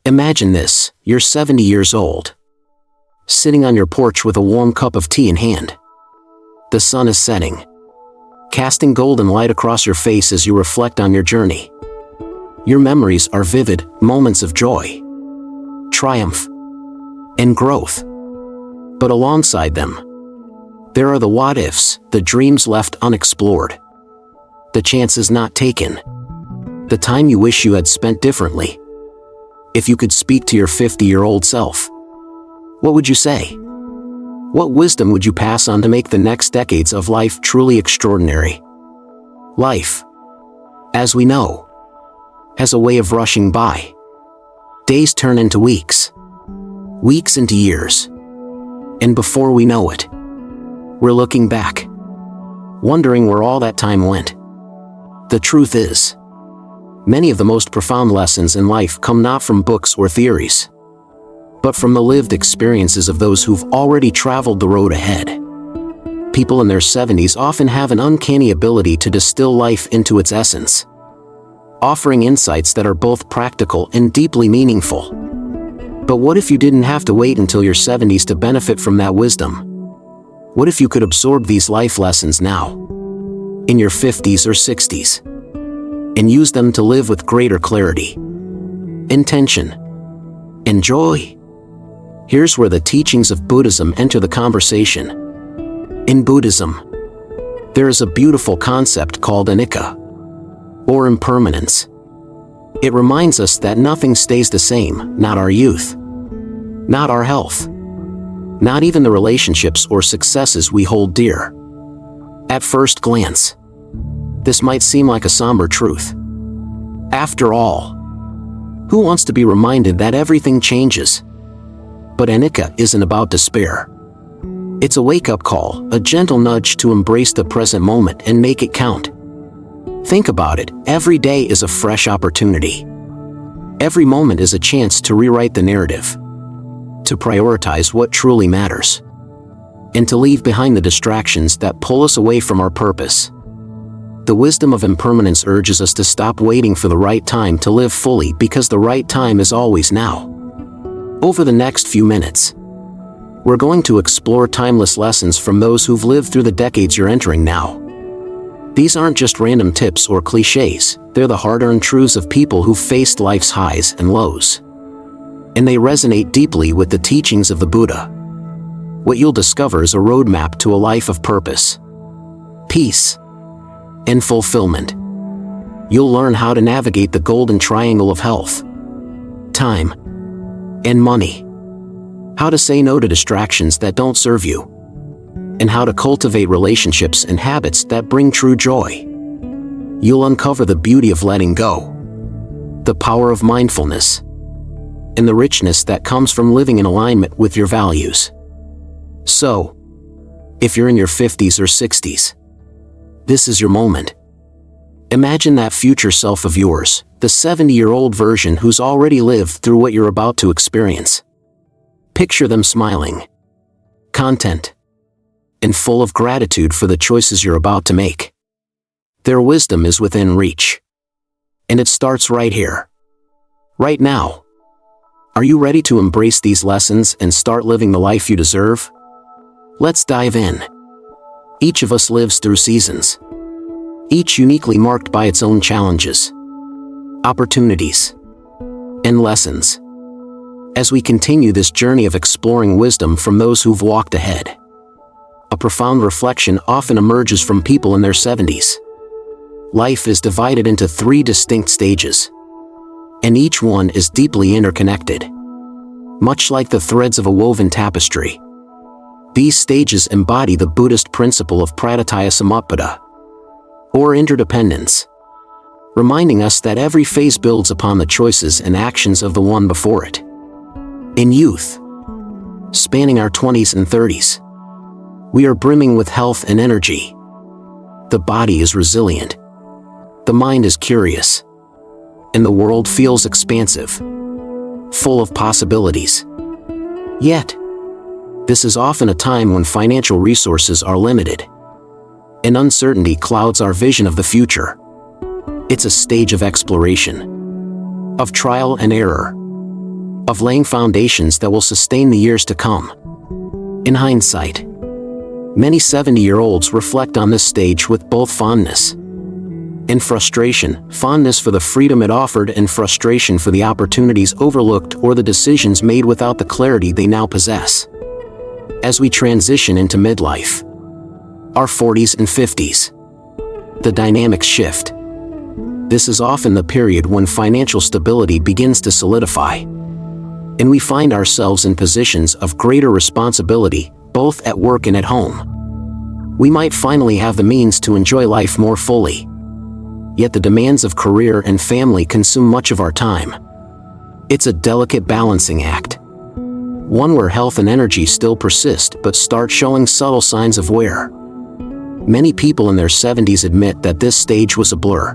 Imagine this, you're 70 years old, sitting on your porch with a warm cup of tea in hand. The sun is setting, casting golden light across your face as you reflect on your journey. Your memories are vivid, moments of joy, triumph, and growth. But alongside them, there are the what-ifs, the dreams left unexplored, the chances not taken, the time you wish you had spent differently. If you could speak to your 50-year-old self, what would you say? What wisdom would you pass on to make the next decades of life truly extraordinary? Life, as we know, has a way of rushing by. Days turn into weeks, weeks into years, and before we know it, we're looking back, wondering where all that time went. The truth is, many of the most profound lessons in life come not from books or theories, but from the lived experiences of those who've already traveled the road ahead. People in their 70s often have an uncanny ability to distill life into its essence, offering insights that are both practical and deeply meaningful. But what if you didn't have to wait until your 70s to benefit from that wisdom? What if you could absorb these life lessons now, in your 50s or 60s, and use them to live with greater clarity, intention, and joy? Here's where the teachings of Buddhism enter the conversation. In Buddhism, there is a beautiful concept called anicca, or impermanence. It reminds us that nothing stays the same, not our youth, not our health, not even the relationships or successes we hold dear. At first glance, this might seem like a somber truth. After all, who wants to be reminded that everything changes? But anicca isn't about despair. It's a wake-up call, a gentle nudge to embrace the present moment and make it count. Think about it, every day is a fresh opportunity. Every moment is a chance to rewrite the narrative, to prioritize what truly matters, and to leave behind the distractions that pull us away from our purpose. The wisdom of impermanence urges us to stop waiting for the right time to live fully, because the right time is always now. Over the next few minutes, we're going to explore timeless lessons from those who've lived through the decades you're entering now. These aren't just random tips or cliches, they're the hard-earned truths of people who've faced life's highs and lows. And they resonate deeply with the teachings of the Buddha. What you'll discover is a roadmap to a life of purpose, peace, and fulfillment. You'll learn how to navigate the golden triangle of health, time, and money. How to say no to distractions that don't serve you, and how to cultivate relationships and habits that bring true joy. You'll uncover the beauty of letting go, the power of mindfulness, and the richness that comes from living in alignment with your values. So, if you're in your 50s or 60s, this is your moment. Imagine that future self of yours, the 70-year-old version who's already lived through what you're about to experience. Picture them smiling, content, and full of gratitude for the choices you're about to make. Their wisdom is within reach. And it starts right here, right now. Are you ready to embrace these lessons and start living the life you deserve? Let's dive in. Each of us lives through seasons, each uniquely marked by its own challenges, opportunities, and lessons. As we continue this journey of exploring wisdom from those who've walked ahead, a profound reflection often emerges from people in their 70s. Life is divided into 3 distinct stages, and each one is deeply interconnected. Much like the threads of a woven tapestry, these stages embody the Buddhist principle of praditya samutpada, or interdependence, reminding us that every phase builds upon the choices and actions of the one before it. In youth, spanning our 20s and 30s, we are brimming with health and energy. The body is resilient, the mind is curious, and the world feels expansive, full of possibilities. Yet, this is often a time when financial resources are limited, and uncertainty clouds our vision of the future. It's a stage of exploration, of trial and error, of laying foundations that will sustain the years to come. In hindsight, many 70-year-olds reflect on this stage with both fondness and frustration, fondness for the freedom it offered and frustration for the opportunities overlooked or the decisions made without the clarity they now possess. As we transition into midlife, our 40s and 50s, the dynamics shift. This is often the period when financial stability begins to solidify, and we find ourselves in positions of greater responsibility, both at work and at home. We might finally have the means to enjoy life more fully. Yet the demands of career and family consume much of our time. It's a delicate balancing act, one where health and energy still persist but start showing subtle signs of wear. Many people in their 70s admit that this stage was a blur,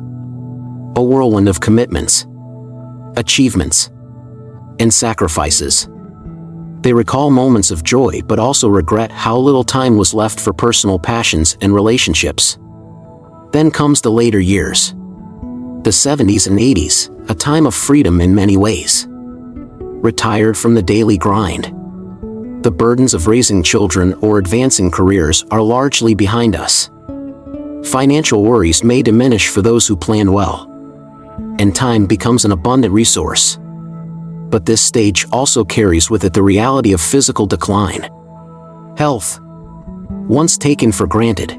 a whirlwind of commitments, achievements, and sacrifices. They recall moments of joy but also regret how little time was left for personal passions and relationships. Then comes the later years, the 70s and 80s, a time of freedom in many ways. Retired from the daily grind, the burdens of raising children or advancing careers are largely behind us. Financial worries may diminish for those who plan well, and time becomes an abundant resource. But this stage also carries with it the reality of physical decline. Health, once taken for granted,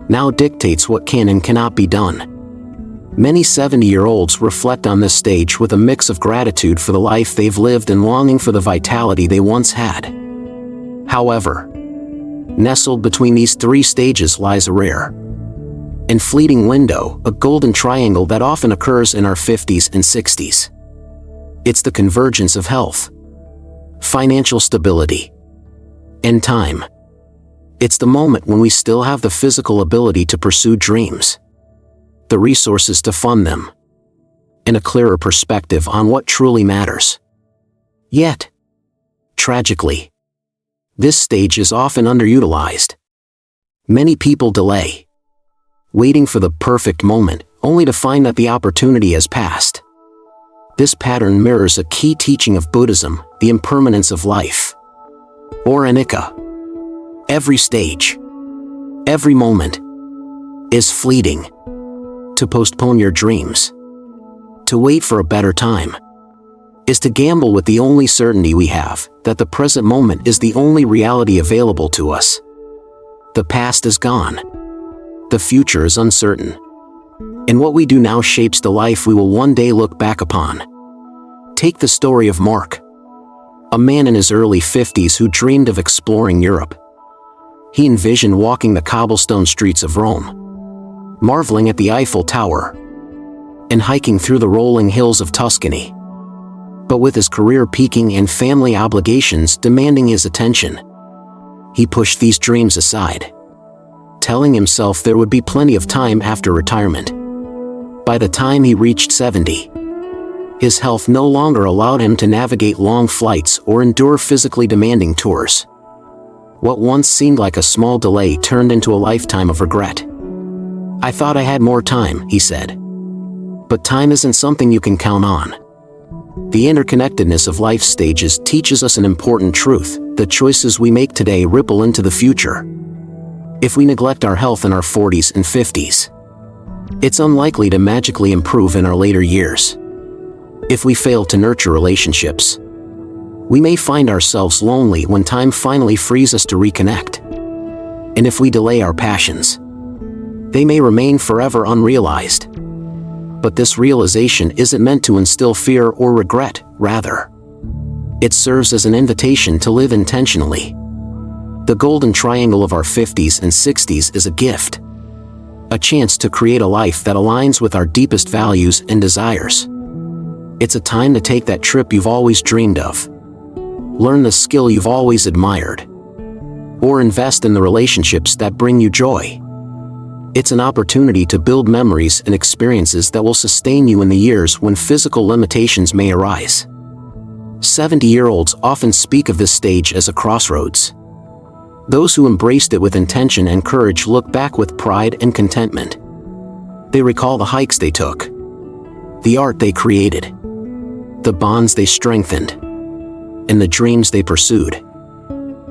now dictates what can and cannot be done. Many 70-year-olds reflect on this stage with a mix of gratitude for the life they've lived and longing for the vitality they once had. However, nestled between these three stages lies a rare and fleeting window, a golden triangle that often occurs in our 50s and 60s. It's the convergence of health, financial stability, and time. It's the moment when we still have the physical ability to pursue dreams, the resources to fund them, and a clearer perspective on what truly matters. Yet, tragically, this stage is often underutilized. Many people delay, waiting for the perfect moment, only to find that the opportunity has passed. This pattern mirrors a key teaching of Buddhism, the impermanence of life, or anicca. Every stage, every moment, is fleeting. To postpone your dreams, to wait for a better time, is to gamble with the only certainty we have, that the present moment is the only reality available to us. The past is gone. The future is uncertain. And what we do now shapes the life we will one day look back upon. Take the story of Mark, a man in his early 50s who dreamed of exploring Europe. He envisioned walking the cobblestone streets of Rome, marveling at the Eiffel Tower, and hiking through the rolling hills of Tuscany. But with his career peaking and family obligations demanding his attention, he pushed these dreams aside, telling himself there would be plenty of time after retirement. By the time he reached 70, his health no longer allowed him to navigate long flights or endure physically demanding tours. What once seemed like a small delay turned into a lifetime of regret. "I thought I had more time," he said. But time isn't something you can count on. The interconnectedness of life stages teaches us an important truth: the choices we make today ripple into the future. If we neglect our health in our 40s and 50s, it's unlikely to magically improve in our later years. If we fail to nurture relationships, we may find ourselves lonely when time finally frees us to reconnect. And if we delay our passions, they may remain forever unrealized. But this realization isn't meant to instill fear or regret, rather, it serves as an invitation to live intentionally. The golden triangle of our 50s and 60s is a gift, a chance to create a life that aligns with our deepest values and desires. It's a time to take that trip you've always dreamed of, learn the skill you've always admired, or invest in the relationships that bring you joy. It's an opportunity to build memories and experiences that will sustain you in the years when physical limitations may arise. 70-year-olds often speak of this stage as a crossroads. Those who embraced it with intention and courage look back with pride and contentment. They recall the hikes they took, the art they created, the bonds they strengthened, and the dreams they pursued.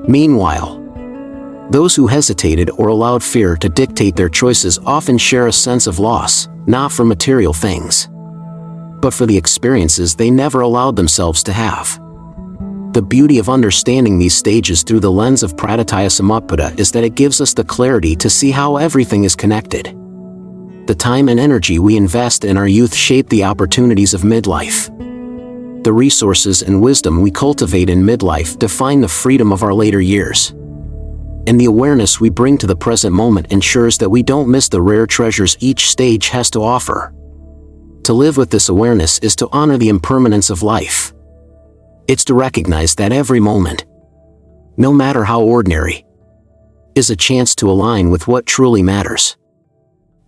Meanwhile, those who hesitated or allowed fear to dictate their choices often share a sense of loss, not for material things, but for the experiences they never allowed themselves to have. The beauty of understanding these stages through the lens of Pradityasamutpada is that it gives us the clarity to see how everything is connected. The time and energy we invest in our youth shape the opportunities of midlife. The resources and wisdom we cultivate in midlife define the freedom of our later years. And the awareness we bring to the present moment ensures that we don't miss the rare treasures each stage has to offer. To live with this awareness is to honor the impermanence of life. It's to recognize that every moment, no matter how ordinary, is a chance to align with what truly matters.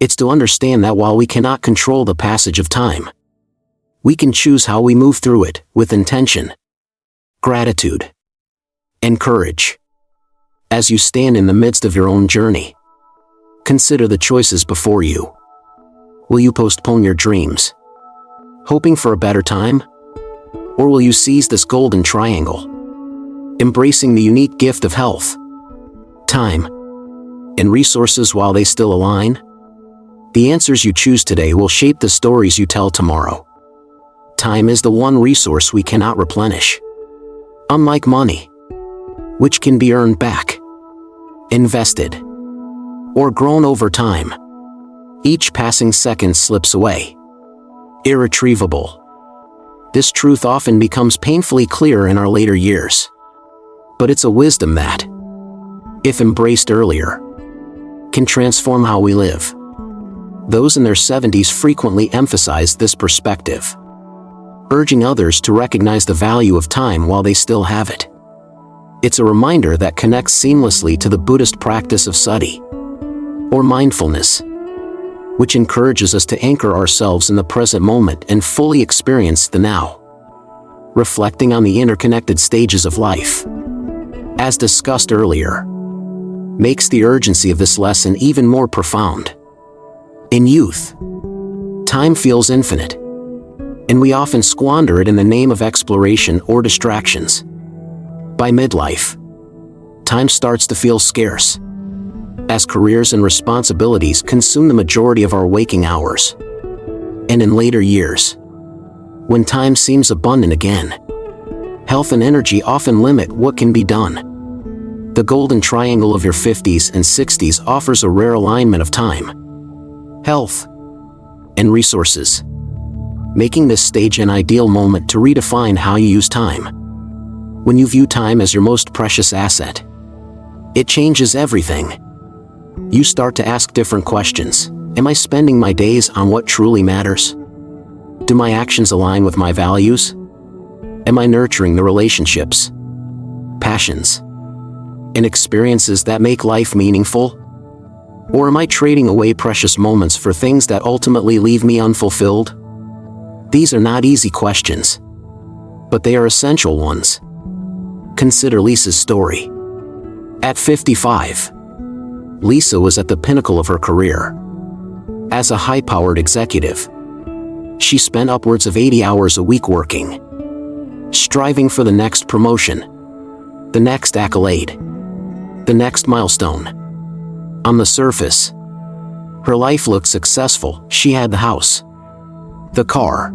It's to understand that while we cannot control the passage of time, we can choose how we move through it with intention, gratitude, and courage. As you stand in the midst of your own journey, consider the choices before you. Will you postpone your dreams, hoping for a better time? Or will you seize this golden triangle, embracing the unique gift of health, time, and resources while they still align? The answers you choose today will shape the stories you tell tomorrow. Time is the one resource we cannot replenish. Unlike money, which can be earned back, invested, or grown over time, each passing second slips away, irretrievable. This truth often becomes painfully clear in our later years. But it's a wisdom that, if embraced earlier, can transform how we live. Those in their 70s frequently emphasize this perspective, urging others to recognize the value of time while they still have it. It's a reminder that connects seamlessly to the Buddhist practice of sati, or mindfulness, which encourages us to anchor ourselves in the present moment and fully experience the now. Reflecting on the interconnected stages of life, as discussed earlier, makes the urgency of this lesson even more profound. In youth, time feels infinite, and we often squander it in the name of exploration or distractions. By midlife, time starts to feel scarce, as careers and responsibilities consume the majority of our waking hours. And in later years, when time seems abundant again, health and energy often limit what can be done. The golden triangle of your 50s and 60s offers a rare alignment of time, health, and resources, making this stage an ideal moment to redefine how you use time. When you view time as your most precious asset, it changes everything. You start to ask different questions. Am I spending my days on what truly matters? Do my actions align with my values? Am I nurturing the relationships, passions, and experiences that make life meaningful? Or am I trading away precious moments for things that ultimately leave me unfulfilled? These are not easy questions, but they are essential ones. Consider Lisa's story. At 55, Lisa was at the pinnacle of her career. As a high-powered executive, she spent upwards of 80 hours a week working, striving for the next promotion, the next accolade, the next milestone. On the surface, her life looked successful. She had the house, the car,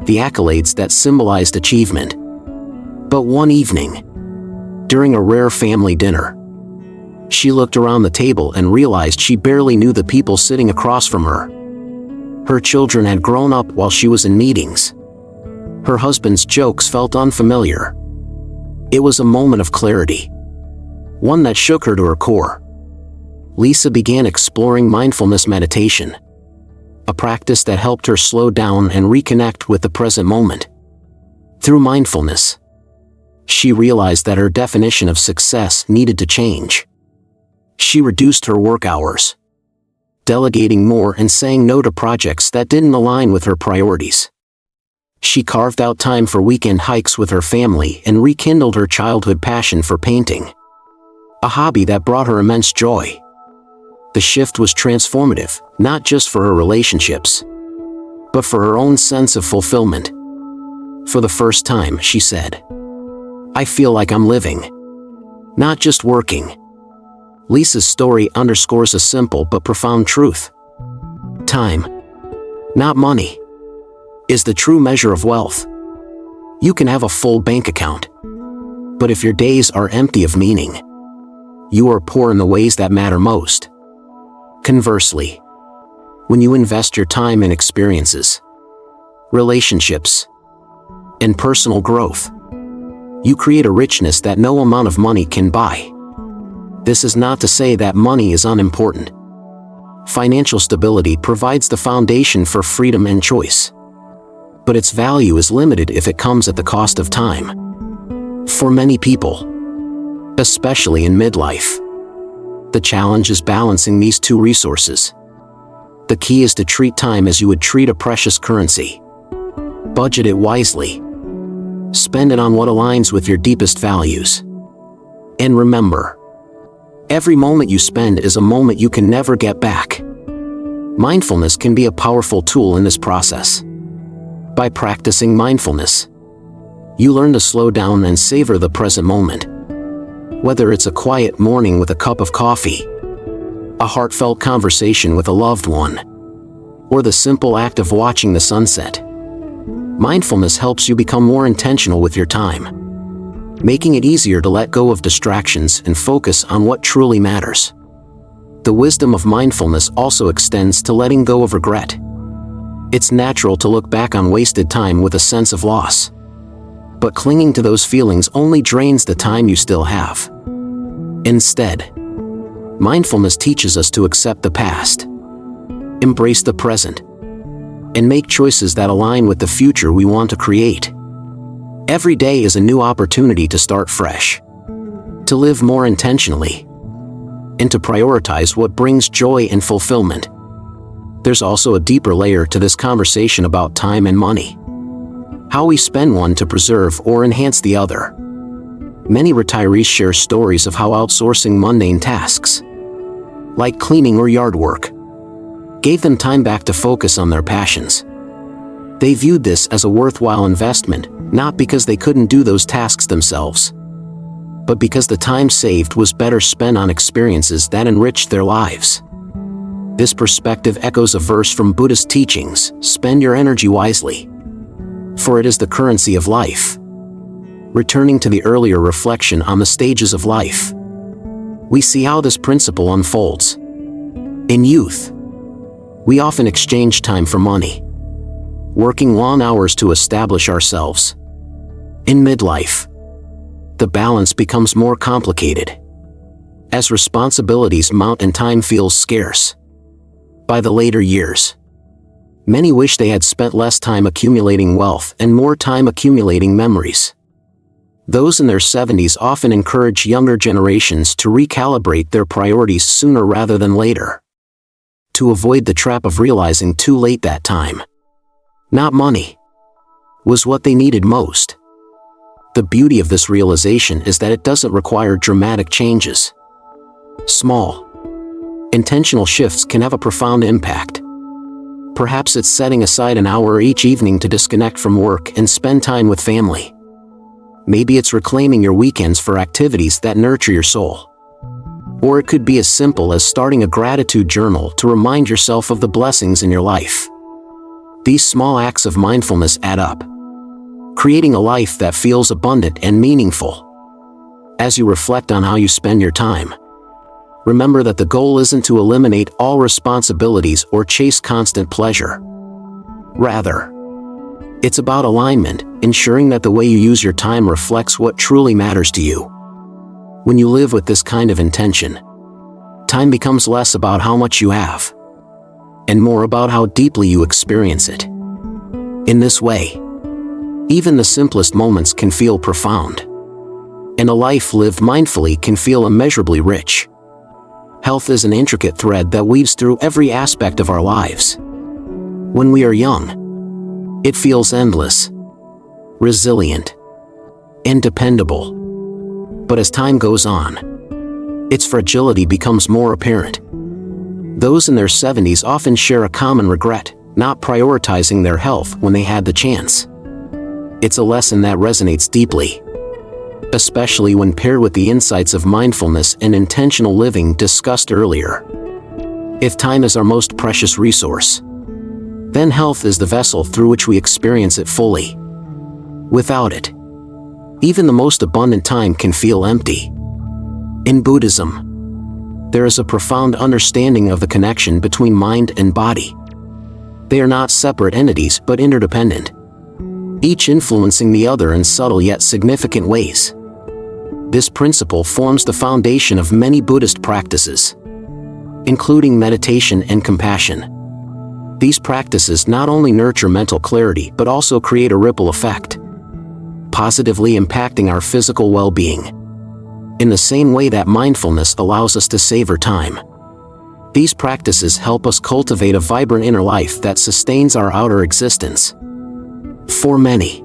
the accolades that symbolized achievement. But one evening, during a rare family dinner, she looked around the table and realized she barely knew the people sitting across from her. Her children had grown up while she was in meetings. Her husband's jokes felt unfamiliar. It was a moment of clarity, one that shook her to her core. Lisa began exploring mindfulness meditation, a practice that helped her slow down and reconnect with the present moment. Through mindfulness, she realized that her definition of success needed to change. She reduced her work hours, delegating more and saying no to projects that didn't align with her priorities. She carved out time for weekend hikes with her family and rekindled her childhood passion for painting, a hobby that brought her immense joy. The shift was transformative, not just for her relationships, but for her own sense of fulfillment. For the first time, she said, I feel like I'm living, not just working. Lisa's story underscores a simple but profound truth. Time, not money, is the true measure of wealth. You can have a full bank account, but if your days are empty of meaning, you are poor in the ways that matter most. Conversely, when you invest your time in experiences, relationships, and personal growth, you create a richness that no amount of money can buy. This is not to say that money is unimportant. Financial stability provides the foundation for freedom and choice, but its value is limited if it comes at the cost of time. For many people, especially in midlife, the challenge is balancing these two resources. The key is to treat time as you would treat a precious currency. Budget it wisely. Spend it on what aligns with your deepest values. And remember, every moment you spend is a moment you can never get back. Mindfulness can be a powerful tool in this process. By practicing mindfulness, you learn to slow down and savor the present moment. Whether it's a quiet morning with a cup of coffee, a heartfelt conversation with a loved one, or the simple act of watching the sunset, mindfulness helps you become more intentional with your time, making it easier to let go of distractions and focus on what truly matters. The wisdom of mindfulness also extends to letting go of regret. It's natural to look back on wasted time with a sense of loss, but clinging to those feelings only drains the time you still have. Instead, mindfulness teaches us to accept the past, embrace the present, and make choices that align with the future we want to create. Every day is a new opportunity to start fresh, to live more intentionally, and to prioritize what brings joy and fulfillment. There's also a deeper layer to this conversation about time and money. How we spend one to preserve or enhance the other. Many retirees share stories of how outsourcing mundane tasks, like cleaning or yard work, gave them time back to focus on their passions. They viewed this as a worthwhile investment, not because they couldn't do those tasks themselves, but because the time saved was better spent on experiences that enriched their lives. This perspective echoes a verse from Buddhist teachings: spend your energy wisely, for it is the currency of life. Returning to the earlier reflection on the stages of life, we see how this principle unfolds. In youth, we often exchange time for money, working long hours to establish ourselves. In midlife, the balance becomes more complicated, as responsibilities mount and time feels scarce. By the later years, many wish they had spent less time accumulating wealth and more time accumulating memories. Those in their 70s often encourage younger generations to recalibrate their priorities sooner rather than later, to avoid the trap of realizing too late that time, not money, was what they needed most. The beauty of this realization is that it doesn't require dramatic changes. Small, intentional shifts can have a profound impact. Perhaps it's setting aside an hour each evening to disconnect from work and spend time with family. Maybe it's reclaiming your weekends for activities that nurture your soul. Or it could be as simple as starting a gratitude journal to remind yourself of the blessings in your life. These small acts of mindfulness add up, creating a life that feels abundant and meaningful. As you reflect on how you spend your time, remember that the goal isn't to eliminate all responsibilities or chase constant pleasure. Rather, it's about alignment, ensuring that the way you use your time reflects what truly matters to you. When you live with this kind of intention, time becomes less about how much you have, and more about how deeply you experience it. In this way, even the simplest moments can feel profound, and a life lived mindfully can feel immeasurably rich. Health is an intricate thread that weaves through every aspect of our lives. When we are young, it feels endless, resilient, and dependable. But as time goes on, its fragility becomes more apparent. Those in their 70s often share a common regret: not prioritizing their health when they had the chance. It's a lesson that resonates deeply. especially when paired with the insights of mindfulness and intentional living discussed earlier. If time is our most precious resource, then health is the vessel through which we experience it fully. Without it, even the most abundant time can feel empty. In Buddhism, there is a profound understanding of the connection between mind and body. They are not separate entities but interdependent, each influencing the other in subtle yet significant ways. This principle forms the foundation of many Buddhist practices, including meditation and compassion. These practices not only nurture mental clarity but also create a ripple effect, positively impacting our physical well-being. In the same way that mindfulness allows us to savor time, these practices help us cultivate a vibrant inner life that sustains our outer existence. For many,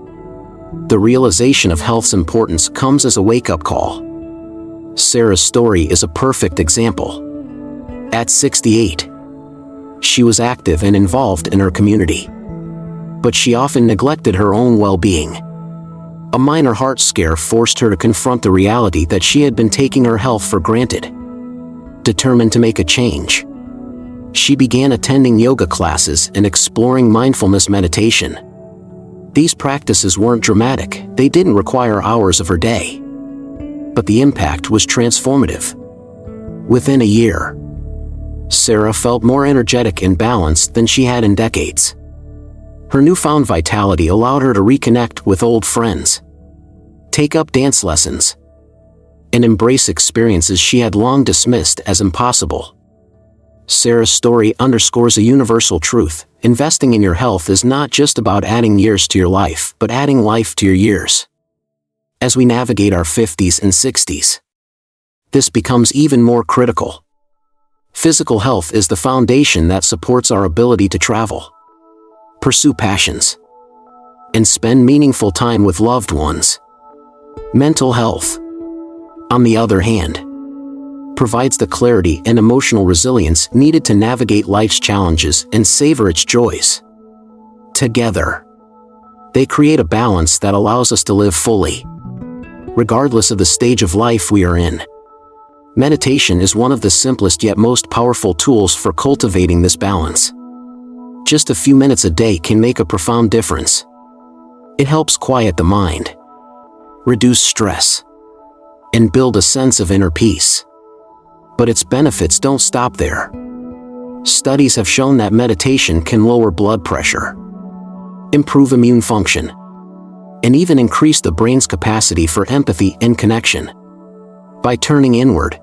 the realization of health's importance comes as a wake-up call. Sarah's story is a perfect example. At 68, she was active and involved in her community, but she often neglected her own well-being. A minor heart scare forced her to confront the reality that she had been taking her health for granted. Determined to make a change, she began attending yoga classes and exploring mindfulness meditation. These practices weren't dramatic, they didn't require hours of her day. But the impact was transformative. Within a year, Sarah felt more energetic and balanced than she had in decades. Her newfound vitality allowed her to reconnect with old friends, take up dance lessons, and embrace experiences she had long dismissed as impossible. Sarah's story underscores a universal truth: investing in your health is not just about adding years to your life, but adding life to your years. As we navigate our 50s and 60s, this becomes even more critical. Physical health is the foundation that supports our ability to travel, pursue passions, and spend meaningful time with loved ones. Mental health, on the other hand, provides the clarity and emotional resilience needed to navigate life's challenges and savor its joys. Together, they create a balance that allows us to live fully, regardless of the stage of life we are in. Meditation is one of the simplest yet most powerful tools for cultivating this balance. Just a few minutes a day can make a profound difference. It helps quiet the mind, reduce stress, and build a sense of inner peace. But its benefits don't stop there. Studies have shown that meditation can lower blood pressure, improve immune function, and even increase the brain's capacity for empathy and connection. By turning inward,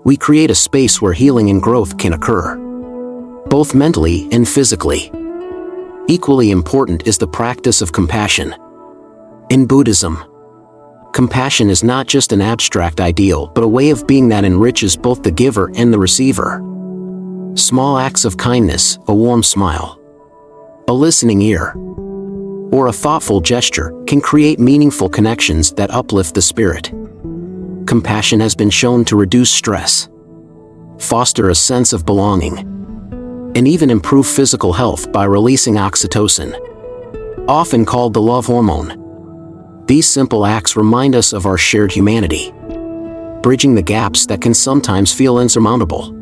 we create a space where healing and growth can occur, both mentally and physically. Equally important is the practice of compassion. In Buddhism, compassion is not just an abstract ideal but a way of being that enriches both the giver and the receiver. Small acts of kindness, a warm smile, a listening ear, or a thoughtful gesture can create meaningful connections that uplift the spirit. Compassion has been shown to reduce stress, foster a sense of belonging, and even improve physical health by releasing oxytocin, often called the love hormone. These simple acts remind us of our shared humanity, bridging the gaps that can sometimes feel insurmountable.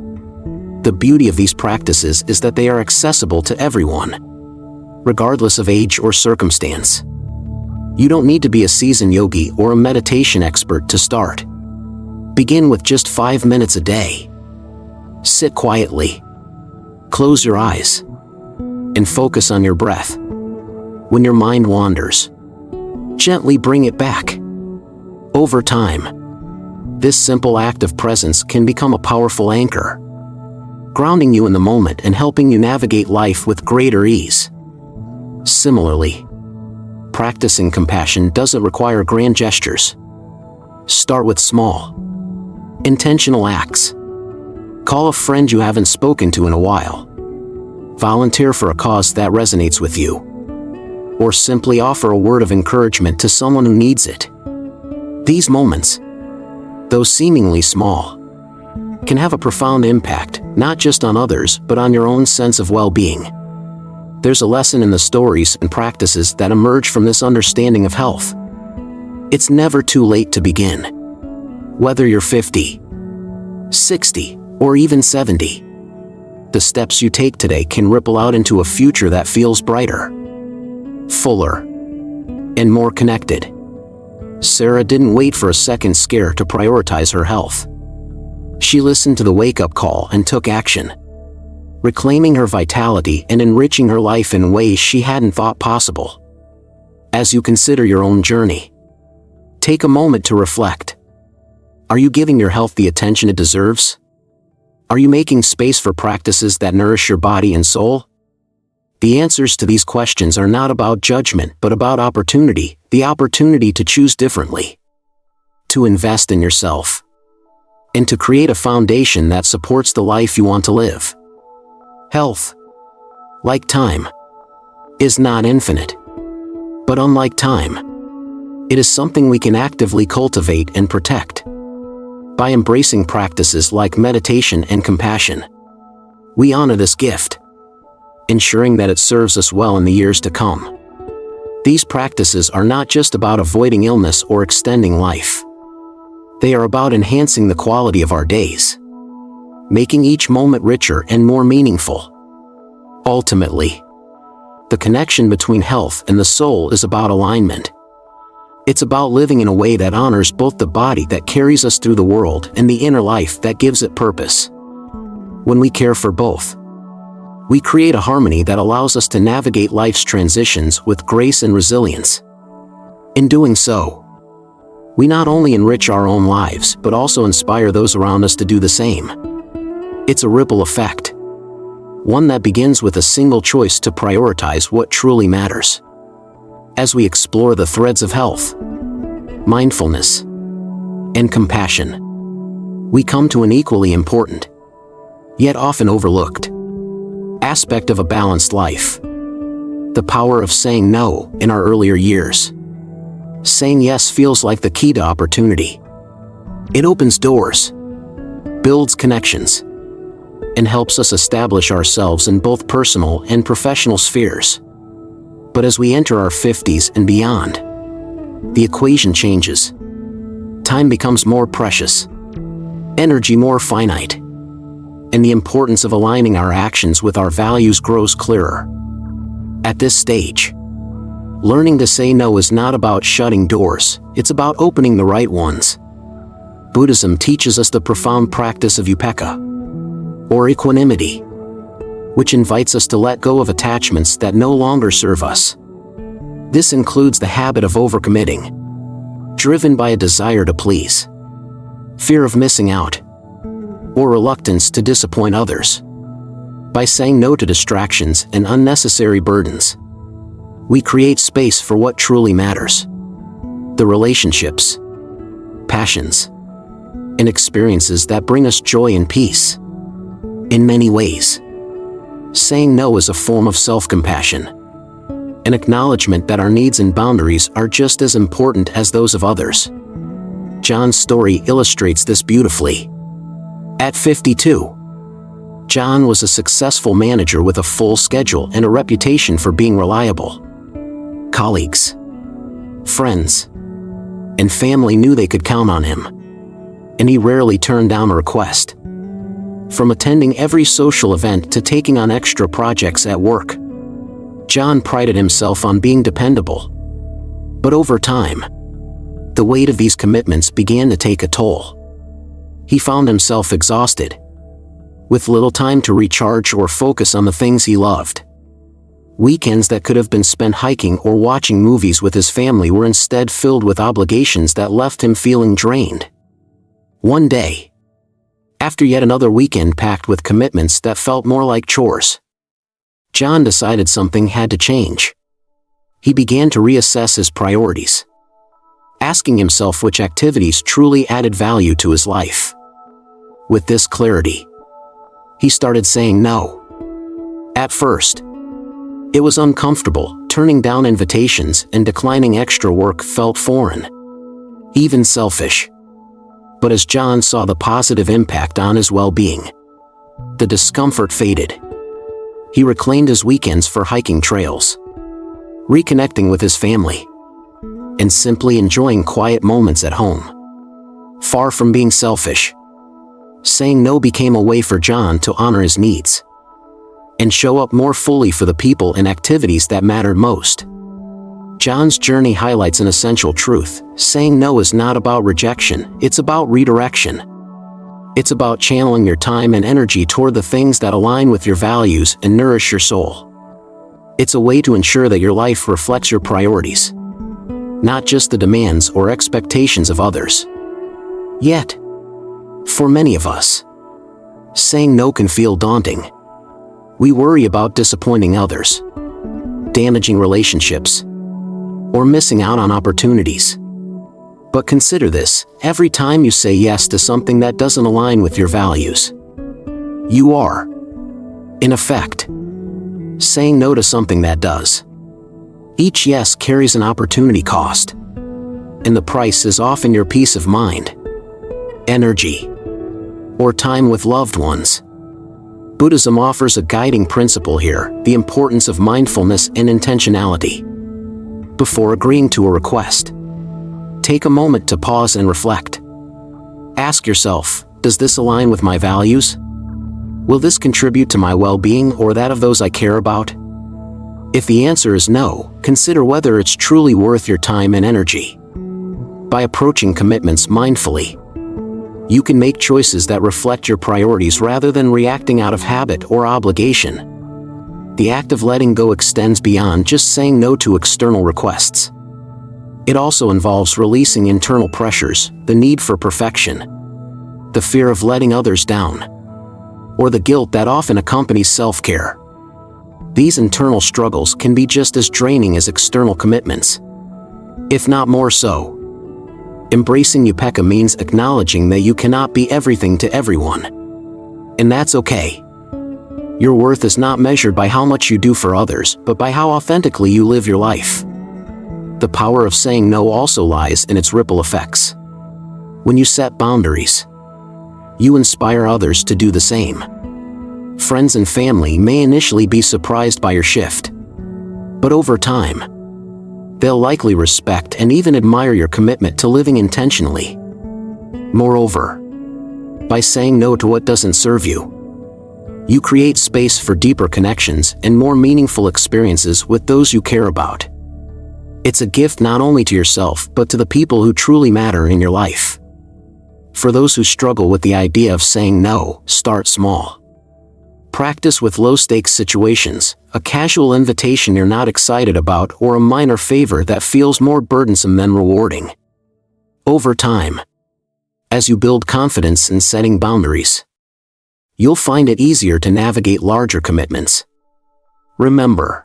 The beauty of these practices is that they are accessible to everyone, regardless of age or circumstance. You don't need to be a seasoned yogi or a meditation expert to start. Begin with just 5 minutes a day. Sit quietly, close your eyes, and focus on your breath. When your mind wanders, gently bring it back. Over time, this simple act of presence can become a powerful anchor, grounding you in the moment and helping you navigate life with greater ease. Similarly, practicing compassion doesn't require grand gestures. Start with small, intentional acts. Call a friend you haven't spoken to in a while. Volunteer for a cause that resonates with you, or simply offer a word of encouragement to someone who needs it. These moments, though seemingly small, can have a profound impact, not just on others, but on your own sense of well-being. There's a lesson in the stories and practices that emerge from this understanding of health. It's never too late to begin. Whether you're 50, 60, or even 70, the steps you take today can ripple out into a future that feels brighter, fuller, and more connected. Sarah didn't wait for a second scare to prioritize her health. She listened to the wake-up call and took action, reclaiming her vitality and enriching her life in ways she hadn't thought possible. As you consider your own journey, take a moment to reflect. Are you giving your health the attention it deserves? Are you making space for practices that nourish your body and soul? The answers to these questions are not about judgment but about opportunity, the opportunity to choose differently, to invest in yourself, and to create a foundation that supports the life you want to live. Health, like time, is not infinite. But unlike time, it is something we can actively cultivate and protect. By embracing practices like meditation and compassion, we honor this gift, ensuring that it serves us well in the years to come. These practices are not just about avoiding illness or extending life. They are about enhancing the quality of our days, making each moment richer and more meaningful. Ultimately, the connection between health and the soul is about alignment. It's about living in a way that honors both the body that carries us through the world and the inner life that gives it purpose. When we care for both, we create a harmony that allows us to navigate life's transitions with grace and resilience. In doing so, we not only enrich our own lives but also inspire those around us to do the same. It's a ripple effect, one that begins with a single choice to prioritize what truly matters. As we explore the threads of health, mindfulness, and compassion, we come to an equally important, yet often overlooked, aspect of a balanced life: the power of saying no. In our earlier years, saying yes feels like the key to opportunity. It opens doors, builds connections, and helps us establish ourselves in both personal and professional spheres. But as we enter our 50s and beyond, the equation changes. Time becomes more precious, energy more finite, and the importance of aligning our actions with our values grows clearer. At this stage, learning to say no is not about shutting doors, it's about opening the right ones. Buddhism teaches us the profound practice of upekkha, or equanimity, which invites us to let go of attachments that no longer serve us. This includes the habit of overcommitting, driven by a desire to please, fear of missing out, or reluctance to disappoint others. By saying no to distractions and unnecessary burdens, we create space for what truly matters: the relationships, passions, and experiences that bring us joy and peace. In many ways, saying no is a form of self-compassion, an acknowledgement that our needs and boundaries are just as important as those of others. John's story illustrates this beautifully. At 52, John was a successful manager with a full schedule and a reputation for being reliable. Colleagues, friends, and family knew they could count on him, and he rarely turned down a request. From attending every social event to taking on extra projects at work, John prided himself on being dependable. But over time, the weight of these commitments began to take a toll. He found himself exhausted, with little time to recharge or focus on the things he loved. Weekends that could have been spent hiking or watching movies with his family were instead filled with obligations that left him feeling drained. One day, after yet another weekend packed with commitments that felt more like chores, John decided something had to change. He began to reassess his priorities, asking himself which activities truly added value to his life. With this clarity, he started saying no. At first, it was uncomfortable. Turning down invitations and declining extra work felt foreign, even selfish. But as John saw the positive impact on his well-being, the discomfort faded. He reclaimed his weekends for hiking trails, reconnecting with his family, and simply enjoying quiet moments at home. Far from being selfish, saying no became a way for John to honor his needs and show up more fully for the people and activities that mattered most. John's journey highlights an essential truth: saying no is not about rejection, it's about redirection. It's about channeling your time and energy toward the things that align with your values and nourish your soul. It's a way to ensure that your life reflects your priorities, not just the demands or expectations of others. Yet, for many of us, saying no can feel daunting. We worry about disappointing others, damaging relationships, or missing out on opportunities. But consider this: every time you say yes to something that doesn't align with your values, you are, in effect, saying no to something that does. Each yes carries an opportunity cost, and the price is often your peace of mind, energy, or time with loved ones. Buddhism offers a guiding principle here: the importance of mindfulness and intentionality. Before agreeing to a request, take a moment to pause and reflect. Ask yourself, does this align with my values? Will this contribute to my well-being or that of those I care about? If the answer is no, consider whether it's truly worth your time and energy. By approaching commitments mindfully, you can make choices that reflect your priorities rather than reacting out of habit or obligation. The act of letting go extends beyond just saying no to external requests. It also involves releasing internal pressures, the need for perfection, the fear of letting others down, or the guilt that often accompanies self-care. These internal struggles can be just as draining as external commitments, if not more so. Embracing upeka means acknowledging that you cannot be everything to everyone. And that's okay. Your worth is not measured by how much you do for others, but by how authentically you live your life. The power of saying no also lies in its ripple effects. When you set boundaries, you inspire others to do the same. Friends and family may initially be surprised by your shift, but over time, they'll likely respect and even admire your commitment to living intentionally. Moreover, by saying no to what doesn't serve you, you create space for deeper connections and more meaningful experiences with those you care about. It's a gift not only to yourself but to the people who truly matter in your life. For those who struggle with the idea of saying no, start small. Practice with low-stakes situations, a casual invitation you're not excited about, or a minor favor that feels more burdensome than rewarding. Over time, as you build confidence in setting boundaries, you'll find it easier to navigate larger commitments. Remember,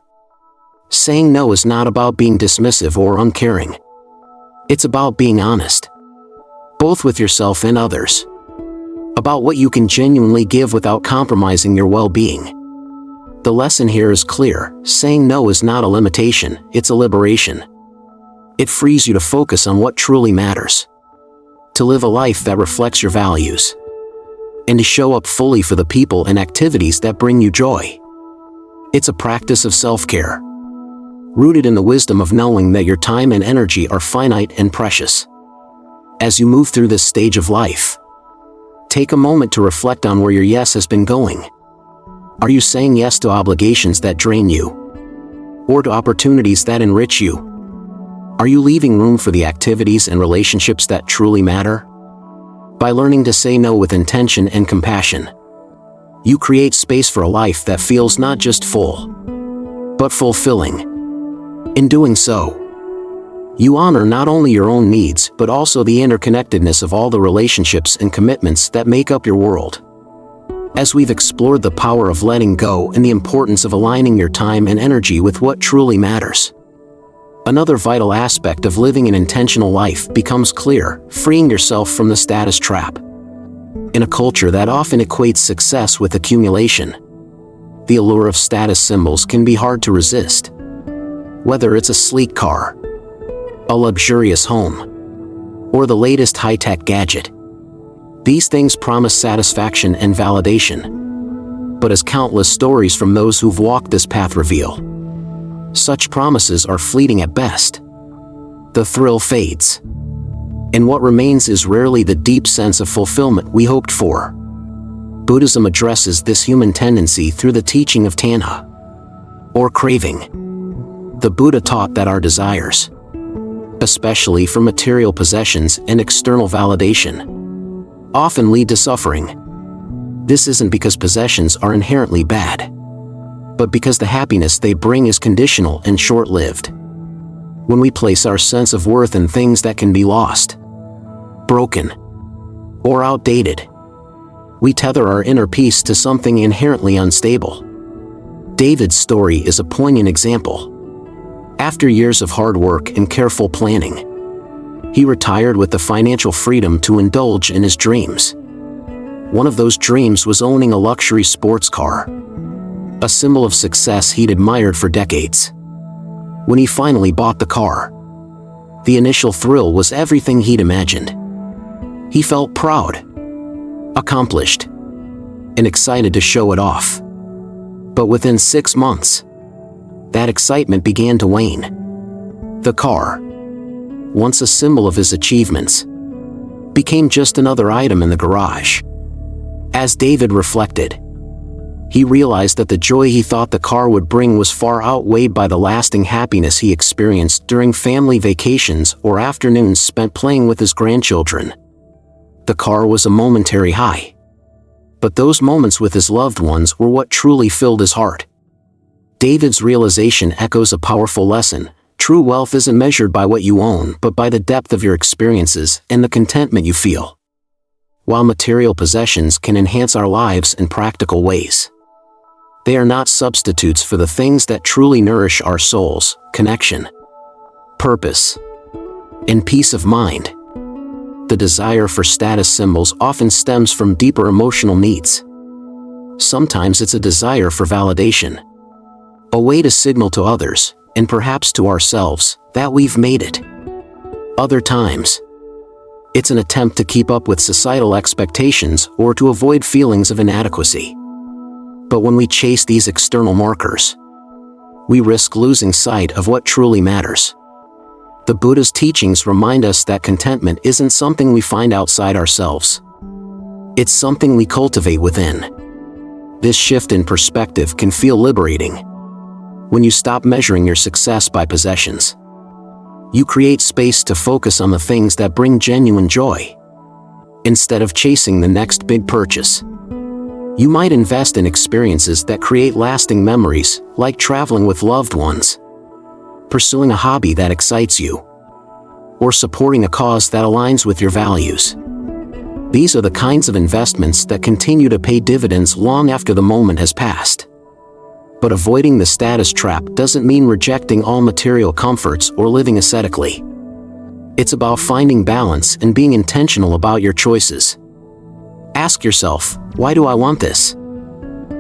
saying no is not about being dismissive or uncaring. It's about being honest, both with yourself and others, about what you can genuinely give without compromising your well-being. The lesson here is clear: saying no is not a limitation, it's a liberation. It frees you to focus on what truly matters, to live a life that reflects your values, and to show up fully for the people and activities that bring you joy. It's a practice of self-care, rooted in the wisdom of knowing that your time and energy are finite and precious. As you move through this stage of life, take a moment to reflect on where your yes has been going. Are you saying yes to obligations that drain you, or to opportunities that enrich you? Are you leaving room for the activities and relationships that truly matter? By learning to say no with intention and compassion, you create space for a life that feels not just full, but fulfilling. In doing so, you honor not only your own needs but also the interconnectedness of all the relationships and commitments that make up your world. As we've explored the power of letting go and the importance of aligning your time and energy with what truly matters, another vital aspect of living an intentional life becomes clear: freeing yourself from the status trap. In a culture that often equates success with accumulation, the allure of status symbols can be hard to resist. Whether it's a sleek car, a luxurious home, or the latest high-tech gadget, these things promise satisfaction and validation. But as countless stories from those who've walked this path reveal, such promises are fleeting at best. The thrill fades. And what remains is rarely the deep sense of fulfillment we hoped for. Buddhism addresses this human tendency through the teaching of tanha, or craving. The Buddha taught that our desires, especially for material possessions and external validation, often lead to suffering. This isn't because possessions are inherently bad, but because the happiness they bring is conditional and short-lived. When we place our sense of worth in things that can be lost, broken, or outdated, we tether our inner peace to something inherently unstable. David's story is a poignant example. After years of hard work and careful planning, he retired with the financial freedom to indulge in his dreams. One of those dreams was owning a luxury sports car, a symbol of success he'd admired for decades. When he finally bought the car, the initial thrill was everything he'd imagined. He felt proud, accomplished, and excited to show it off. But within 6 months, that excitement began to wane. The car, once a symbol of his achievements, became just another item in the garage. As David reflected, he realized that the joy he thought the car would bring was far outweighed by the lasting happiness he experienced during family vacations or afternoons spent playing with his grandchildren. The car was a momentary high, but those moments with his loved ones were what truly filled his heart. David's realization echoes a powerful lesson. True wealth isn't measured by what you own, but by the depth of your experiences and the contentment you feel. While material possessions can enhance our lives in practical ways, they are not substitutes for the things that truly nourish our souls: connection, purpose, and peace of mind. The desire for status symbols often stems from deeper emotional needs. Sometimes it's a desire for validation, a way to signal to others, and perhaps to ourselves, that we've made it. Other times, it's an attempt to keep up with societal expectations or to avoid feelings of inadequacy. But when we chase these external markers, we risk losing sight of what truly matters. The Buddha's teachings remind us that contentment isn't something we find outside ourselves. It's something we cultivate within. This shift in perspective can feel liberating. When you stop measuring your success by possessions, you create space to focus on the things that bring genuine joy. Instead of chasing the next big purchase, you might invest in experiences that create lasting memories, like traveling with loved ones, pursuing a hobby that excites you, or supporting a cause that aligns with your values. These are the kinds of investments that continue to pay dividends long after the moment has passed. But avoiding the status trap doesn't mean rejecting all material comforts or living ascetically. It's about finding balance and being intentional about your choices. Ask yourself, why do I want this?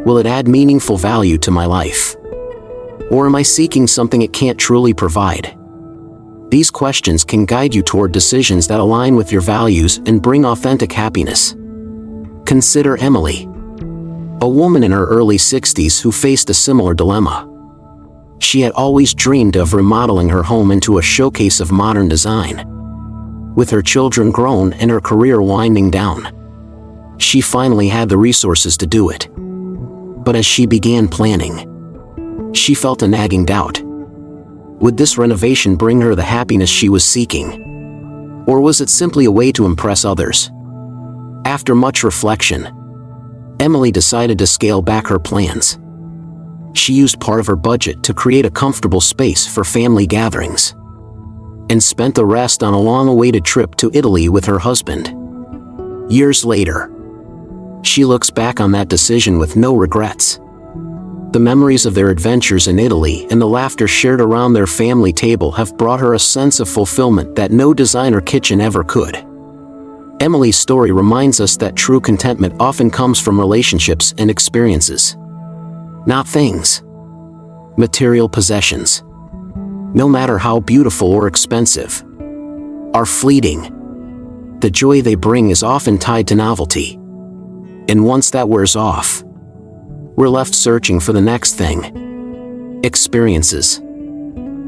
Will it add meaningful value to my life? Or am I seeking something it can't truly provide? These questions can guide you toward decisions that align with your values and bring authentic happiness. Consider Emily, a woman in her early 60s who faced a similar dilemma. She had always dreamed of remodeling her home into a showcase of modern design. With her children grown and her career winding down, she finally had the resources to do it. But as she began planning, she felt a nagging doubt. Would this renovation bring her the happiness she was seeking? Or was it simply a way to impress others? After much reflection, Emily decided to scale back her plans. She used part of her budget to create a comfortable space for family gatherings, and spent the rest on a long-awaited trip to Italy with her husband. Years later, she looks back on that decision with no regrets. The memories of their adventures in Italy and the laughter shared around their family table have brought her a sense of fulfillment that no designer kitchen ever could. Emily's story reminds us that true contentment often comes from relationships and experiences, not things. Material possessions, no matter how beautiful or expensive, are fleeting. The joy they bring is often tied to novelty, and once that wears off, we're left searching for the next thing. Experiences,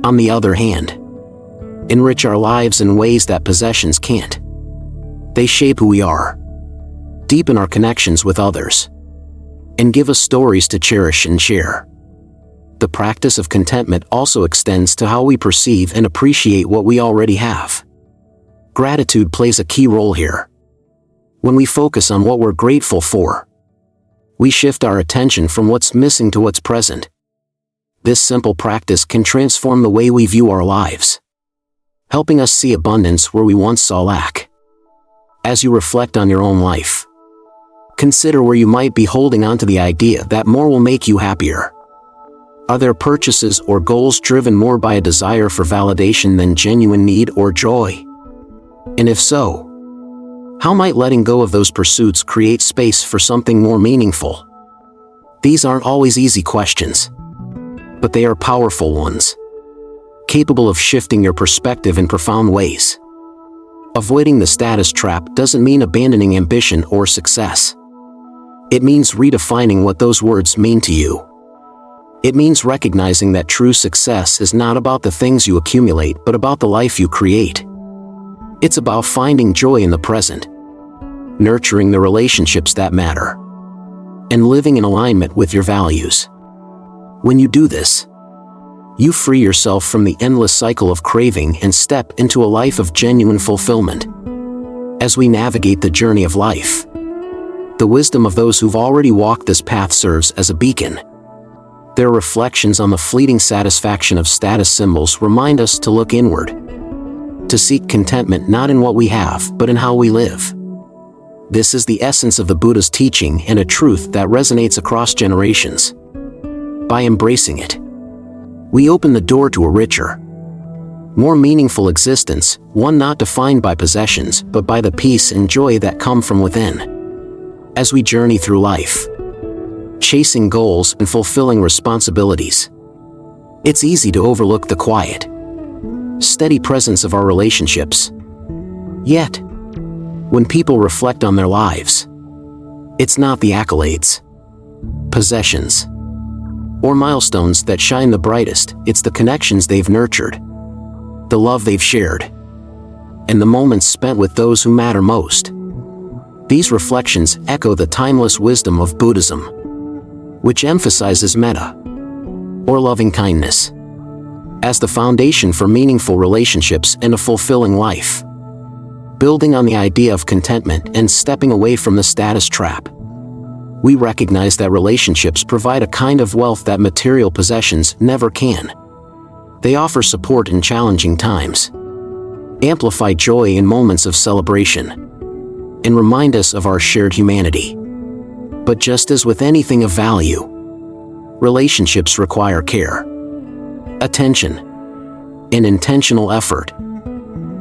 on the other hand, enrich our lives in ways that possessions can't. They shape who we are, deepen our connections with others, and give us stories to cherish and share. The practice of contentment also extends to how we perceive and appreciate what we already have. Gratitude plays a key role here. When we focus on what we're grateful for, we shift our attention from what's missing to what's present. This simple practice can transform the way we view our lives, helping us see abundance where we once saw lack. As you reflect on your own life, consider where you might be holding on to the idea that more will make you happier. Are there purchases or goals driven more by a desire for validation than genuine need or joy? And if so, how might letting go of those pursuits create space for something more meaningful? These aren't always easy questions, but they are powerful ones, capable of shifting your perspective in profound ways. Avoiding the status trap doesn't mean abandoning ambition or success. It means redefining what those words mean to you. It means recognizing that true success is not about the things you accumulate, but about the life you create. It's about finding joy in the present, nurturing the relationships that matter, and living in alignment with your values. When you do this, you free yourself from the endless cycle of craving and step into a life of genuine fulfillment. As we navigate the journey of life, the wisdom of those who've already walked this path serves as a beacon. Their reflections on the fleeting satisfaction of status symbols remind us to look inward, to seek contentment not in what we have, but in how we live. This is the essence of the Buddha's teaching and a truth that resonates across generations. By embracing it, we open the door to a richer, more meaningful existence, one not defined by possessions, but by the peace and joy that come from within. As we journey through life, chasing goals and fulfilling responsibilities, it's easy to overlook the quiet, steady presence of our relationships. Yet, when people reflect on their lives, it's not the accolades, possessions, or milestones that shine the brightest. It's the connections they've nurtured, the love they've shared, and the moments spent with those who matter most. These reflections echo the timeless wisdom of Buddhism, which emphasizes metta, or loving kindness, as the foundation for meaningful relationships and a fulfilling life. Building on the idea of contentment and stepping away from the status trap, we recognize that relationships provide a kind of wealth that material possessions never can. They offer support in challenging times, amplify joy in moments of celebration, and remind us of our shared humanity. But just as with anything of value, relationships require care, attention, and intentional effort.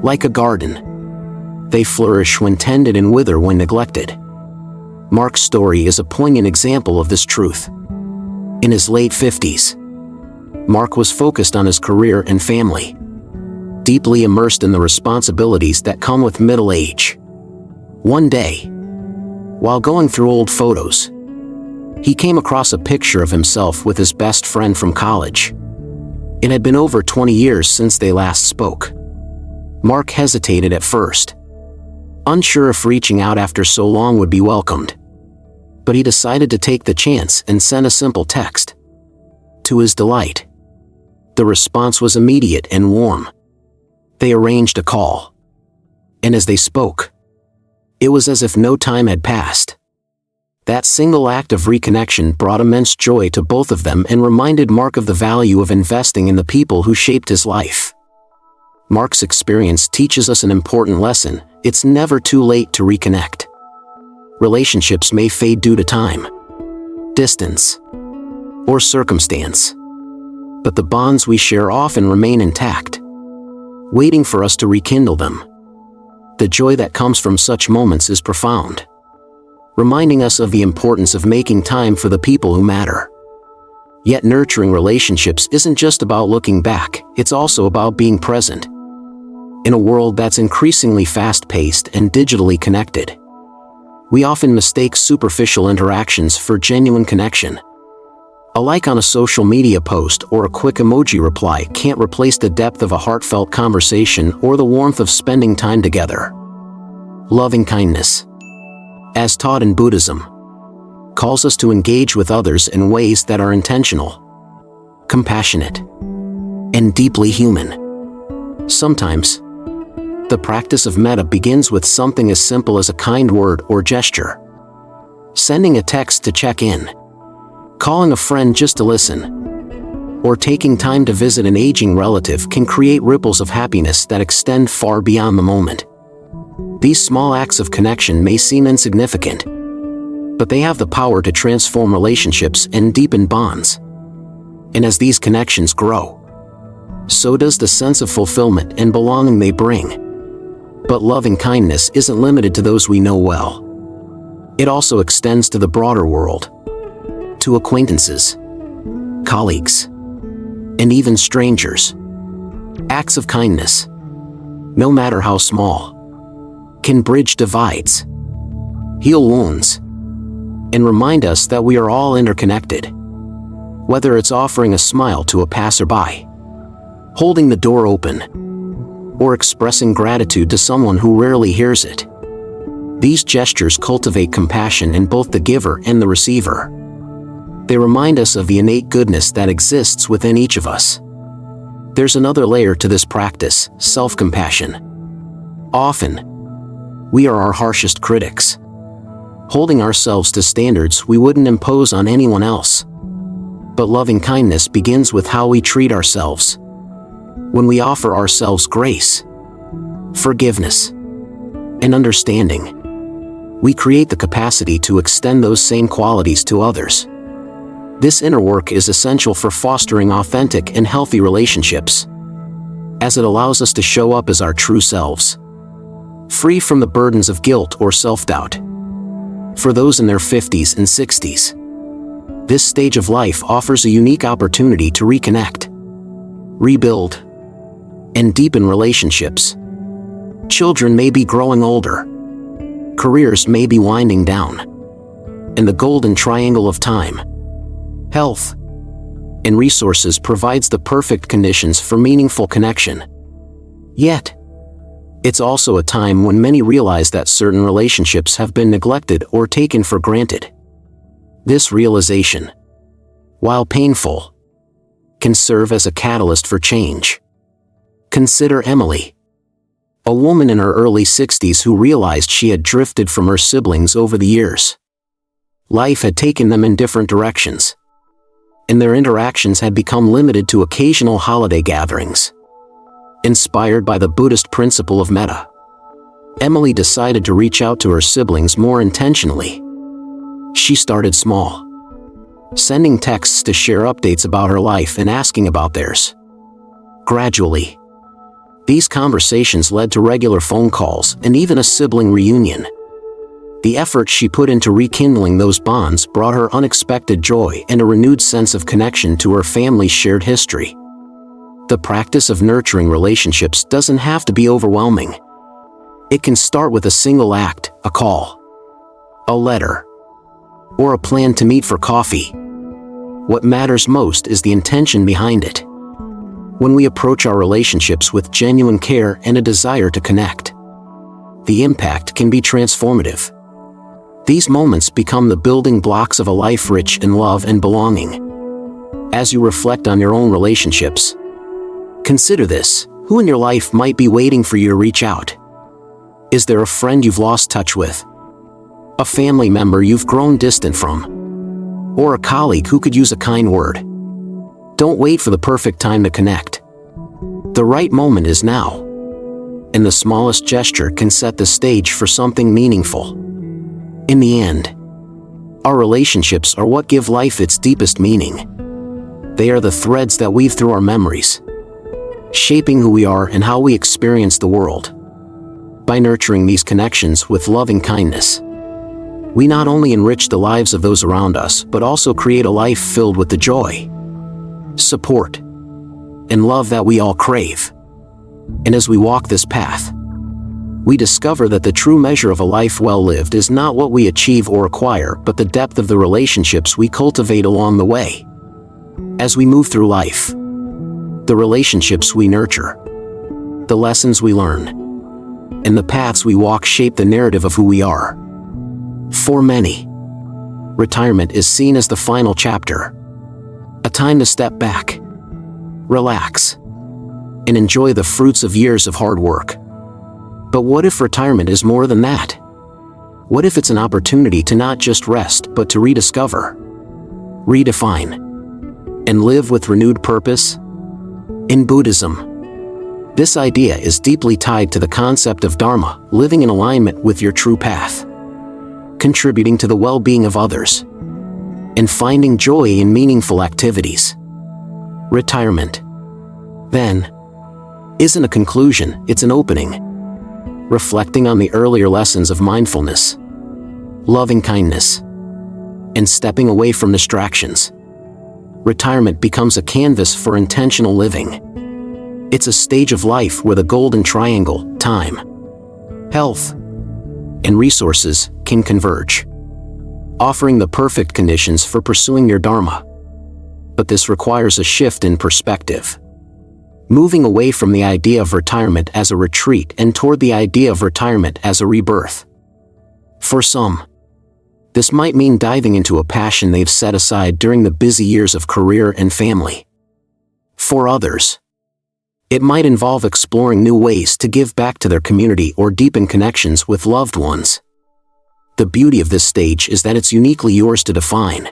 Like a garden, they flourish when tended and wither when neglected. Mark's story is a poignant example of this truth. In his late 50s, Mark was focused on his career and family, deeply immersed in the responsibilities that come with middle age. One day, while going through old photos, he came across a picture of himself with his best friend from college. It had been over 20 years since they last spoke. Mark hesitated at first, unsure if reaching out after so long would be welcomed. But he decided to take the chance and sent a simple text. To his delight, the response was immediate and warm. They arranged a call, and as they spoke, it was as if no time had passed. That single act of reconnection brought immense joy to both of them and reminded Mark of the value of investing in the people who shaped his life. Mark's experience teaches us an important lesson: it's never too late to reconnect. Relationships may fade due to time, distance, or circumstance, but the bonds we share often remain intact, waiting for us to rekindle them. The joy that comes from such moments is profound, reminding us of the importance of making time for the people who matter. Yet nurturing relationships isn't just about looking back, it's also about being present. In a world that's increasingly fast-paced and digitally connected, we often mistake superficial interactions for genuine connection. A like on a social media post or a quick emoji reply can't replace the depth of a heartfelt conversation or the warmth of spending time together. Loving kindness, as taught in Buddhism, calls us to engage with others in ways that are intentional, compassionate, and deeply human. Sometimes, the practice of metta begins with something as simple as a kind word or gesture. Sending a text to check in, calling a friend just to listen, or taking time to visit an aging relative can create ripples of happiness that extend far beyond the moment. These small acts of connection may seem insignificant, but they have the power to transform relationships and deepen bonds. And as these connections grow, so does the sense of fulfillment and belonging they bring. But loving kindness isn't limited to those we know well. It also extends to the broader world, to acquaintances, colleagues, and even strangers. Acts of kindness, no matter how small, can bridge divides, heal wounds, and remind us that we are all interconnected. Whether it's offering a smile to a passerby, holding the door open, or expressing gratitude to someone who rarely hears it. These gestures cultivate compassion in both the giver and the receiver. They remind us of the innate goodness that exists within each of us. There's another layer to this practice, self-compassion. Often, we are our harshest critics, holding ourselves to standards we wouldn't impose on anyone else. But loving kindness begins with how we treat ourselves. When we offer ourselves grace, forgiveness, and understanding, we create the capacity to extend those same qualities to others. This inner work is essential for fostering authentic and healthy relationships, as it allows us to show up as our true selves, free from the burdens of guilt or self-doubt. For those in their 50s and 60s, this stage of life offers a unique opportunity to reconnect, rebuild, and deepen relationships. Children may be growing older, careers may be winding down, and the golden triangle of time, health, and resources provides the perfect conditions for meaningful connection. Yet, it's also a time when many realize that certain relationships have been neglected or taken for granted. This realization, while painful, can serve as a catalyst for change. Consider Emily, a woman in her early 60s who realized she had drifted from her siblings over the years. Life had taken them in different directions, and their interactions had become limited to occasional holiday gatherings. Inspired by the Buddhist principle of metta, Emily decided to reach out to her siblings more intentionally. She started small, sending texts to share updates about her life and asking about theirs. Gradually, these conversations led to regular phone calls and even a sibling reunion. The effort she put into rekindling those bonds brought her unexpected joy and a renewed sense of connection to her family's shared history. The practice of nurturing relationships doesn't have to be overwhelming. It can start with a single act, a call, a letter, or a plan to meet for coffee. What matters most is the intention behind it. When we approach our relationships with genuine care and a desire to connect, the impact can be transformative. These moments become the building blocks of a life rich in love and belonging. As you reflect on your own relationships, consider this: who in your life might be waiting for you to reach out? Is there a friend you've lost touch with? A family member you've grown distant from? Or a colleague who could use a kind word? Don't wait for the perfect time to connect. The right moment is now, and the smallest gesture can set the stage for something meaningful. In the end, our relationships are what give life its deepest meaning. They are the threads that weave through our memories, shaping who we are and how we experience the world. By nurturing these connections with loving kindness, we not only enrich the lives of those around us, but also create a life filled with the joy, support, and love that we all crave. And as we walk this path, we discover that the true measure of a life well lived is not what we achieve or acquire, but the depth of the relationships we cultivate along the way. As we move through life, the relationships we nurture, the lessons we learn, and the paths we walk shape the narrative of who we are. For many, retirement is seen as the final chapter, a time to step back, relax, and enjoy the fruits of years of hard work. But what if retirement is more than that? What if it's an opportunity to not just rest, but to rediscover, redefine, and live with renewed purpose? In Buddhism, this idea is deeply tied to the concept of dharma, living in alignment with your true path, contributing to the well-being of others, and finding joy in meaningful activities. Retirement, then, isn't a conclusion, it's an opening. Reflecting on the earlier lessons of mindfulness, loving kindness, and stepping away from distractions, retirement becomes a canvas for intentional living. It's a stage of life where the golden triangle, time, health, and resources, can converge, offering the perfect conditions for pursuing your dharma. But this requires a shift in perspective, moving away from the idea of retirement as a retreat and toward the idea of retirement as a rebirth. For some, this might mean diving into a passion they've set aside during the busy years of career and family. For others, it might involve exploring new ways to give back to their community or deepen connections with loved ones. The beauty of this stage is that it's uniquely yours to define.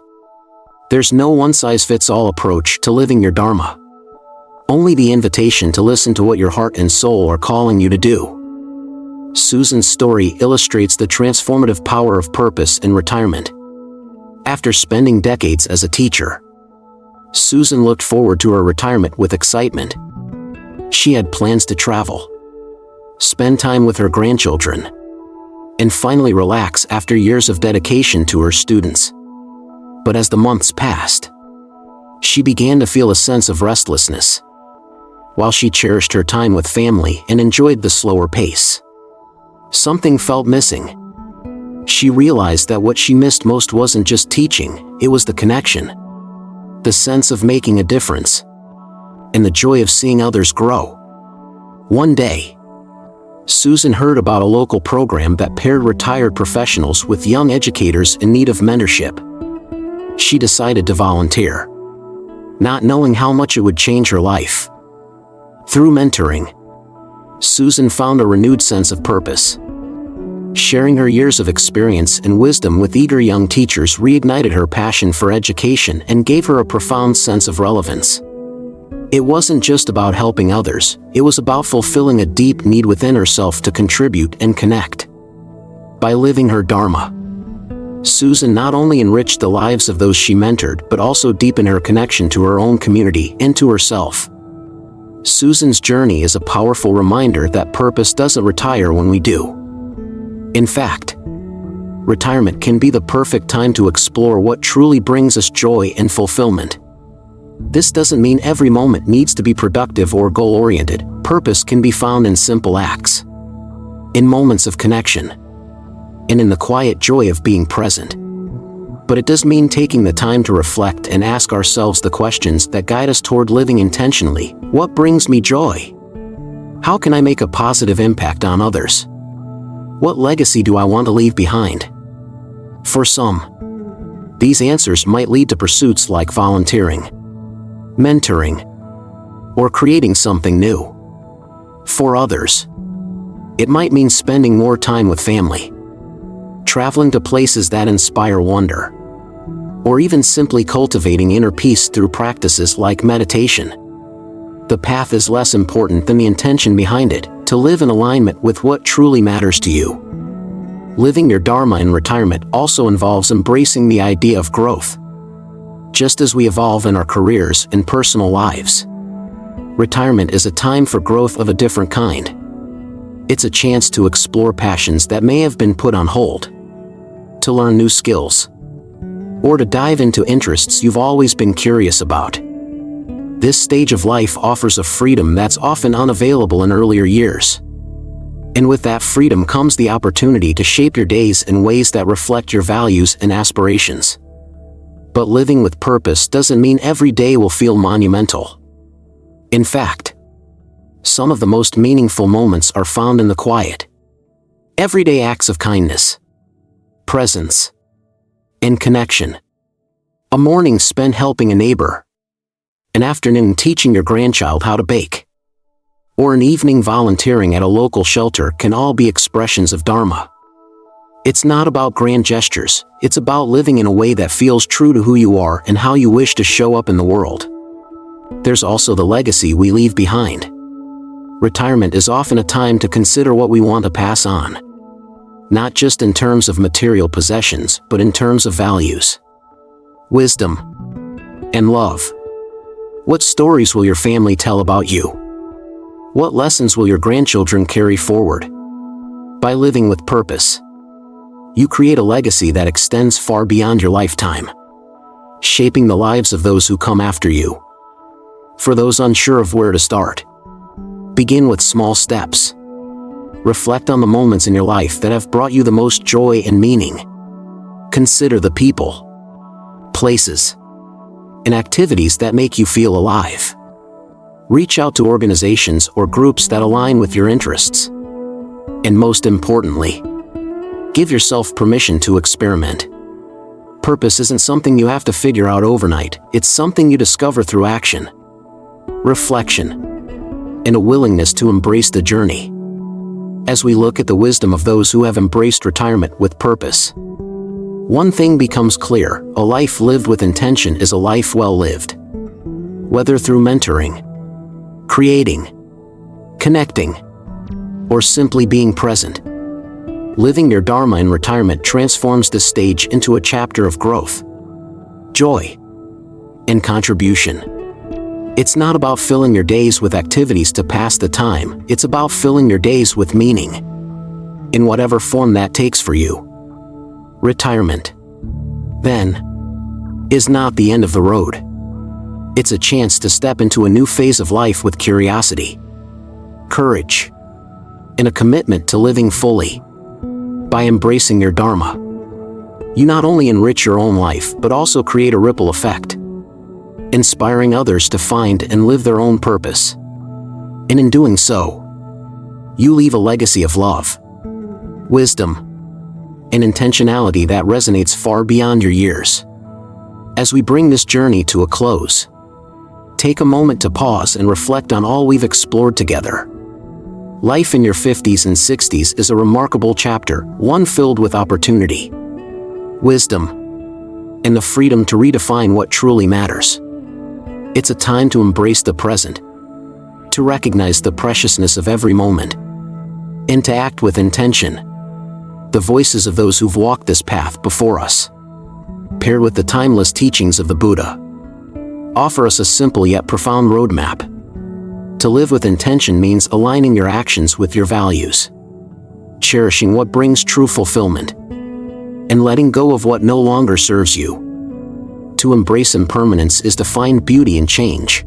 There's no one-size-fits-all approach to living your dharma, only the invitation to listen to what your heart and soul are calling you to do. Susan's story illustrates the transformative power of purpose in retirement. After spending decades as a teacher, Susan looked forward to her retirement with excitement. She had plans to travel, spend time with her grandchildren, and finally relax after years of dedication to her students. But as the months passed, she began to feel a sense of restlessness. While she cherished her time with family and enjoyed the slower pace, something felt missing. She realized that what she missed most wasn't just teaching, it was the connection, the sense of making a difference, and the joy of seeing others grow. One day, Susan heard about a local program that paired retired professionals with young educators in need of mentorship. She decided to volunteer, not knowing how much it would change her life. Through mentoring, Susan found a renewed sense of purpose. Sharing her years of experience and wisdom with eager young teachers reignited her passion for education and gave her a profound sense of relevance. It wasn't just about helping others, it was about fulfilling a deep need within herself to contribute and connect. By living her dharma, Susan not only enriched the lives of those she mentored but also deepened her connection to her own community and to herself. Susan's journey is a powerful reminder that purpose doesn't retire when we do. In fact, retirement can be the perfect time to explore what truly brings us joy and fulfillment. This doesn't mean every moment needs to be productive or goal-oriented. Purpose can be found in simple acts, in moments of connection, and in the quiet joy of being present. But it does mean taking the time to reflect and ask ourselves the questions that guide us toward living intentionally. What brings me joy? How can I make a positive impact on others? What legacy do I want to leave behind? For some, these answers might lead to pursuits like volunteering, mentoring, or creating something new. For others, it might mean spending more time with family, traveling to places that inspire wonder, or even simply cultivating inner peace through practices like meditation. The path is less important than the intention behind it, to live in alignment with what truly matters to you. Living your dharma in retirement also involves embracing the idea of growth. Just as we evolve in our careers and personal lives, retirement is a time for growth of a different kind. It's a chance to explore passions that may have been put on hold, to learn new skills, or to dive into interests you've always been curious about. This stage of life offers a freedom that's often unavailable in earlier years. And with that freedom comes the opportunity to shape your days in ways that reflect your values and aspirations. But living with purpose doesn't mean every day will feel monumental. In fact, some of the most meaningful moments are found in the quiet, everyday acts of kindness, presence, and connection. A morning spent helping a neighbor, an afternoon teaching your grandchild how to bake, or an evening volunteering at a local shelter can all be expressions of Dharma. It's not about grand gestures, it's about living in a way that feels true to who you are and how you wish to show up in the world. There's also the legacy we leave behind. Retirement is often a time to consider what we want to pass on. Not just in terms of material possessions, but in terms of values, wisdom, and love. What stories will your family tell about you? What lessons will your grandchildren carry forward? By living with purpose, you create a legacy that extends far beyond your lifetime, shaping the lives of those who come after you. For those unsure of where to start, begin with small steps. Reflect on the moments in your life that have brought you the most joy and meaning. Consider the people, places, and activities that make you feel alive. Reach out to organizations or groups that align with your interests. And most importantly, give yourself permission to experiment. Purpose isn't something you have to figure out overnight, it's something you discover through action, reflection, and a willingness to embrace the journey. As we look at the wisdom of those who have embraced retirement with purpose, one thing becomes clear: a life lived with intention is a life well lived. Whether through mentoring, creating, connecting, or simply being present, living your Dharma in retirement transforms this stage into a chapter of growth, joy, and contribution. It's not about filling your days with activities to pass the time, it's about filling your days with meaning, in whatever form that takes for you. Retirement, then, is not the end of the road. It's a chance to step into a new phase of life with curiosity, courage, and a commitment to living fully. By embracing your Dharma, you not only enrich your own life but also create a ripple effect, inspiring others to find and live their own purpose. And in doing so, you leave a legacy of love, wisdom, and intentionality that resonates far beyond your years. As we bring this journey to a close, take a moment to pause and reflect on all we've explored together. Life in your 50s and 60s is a remarkable chapter, one filled with opportunity, wisdom, and the freedom to redefine what truly matters. It's a time to embrace the present, to recognize the preciousness of every moment, and to act with intention. The voices of those who've walked this path before us, paired with the timeless teachings of the Buddha, offer us a simple yet profound roadmap. To live with intention means aligning your actions with your values, cherishing what brings true fulfillment, and letting go of what no longer serves you. To embrace impermanence is to find beauty in change,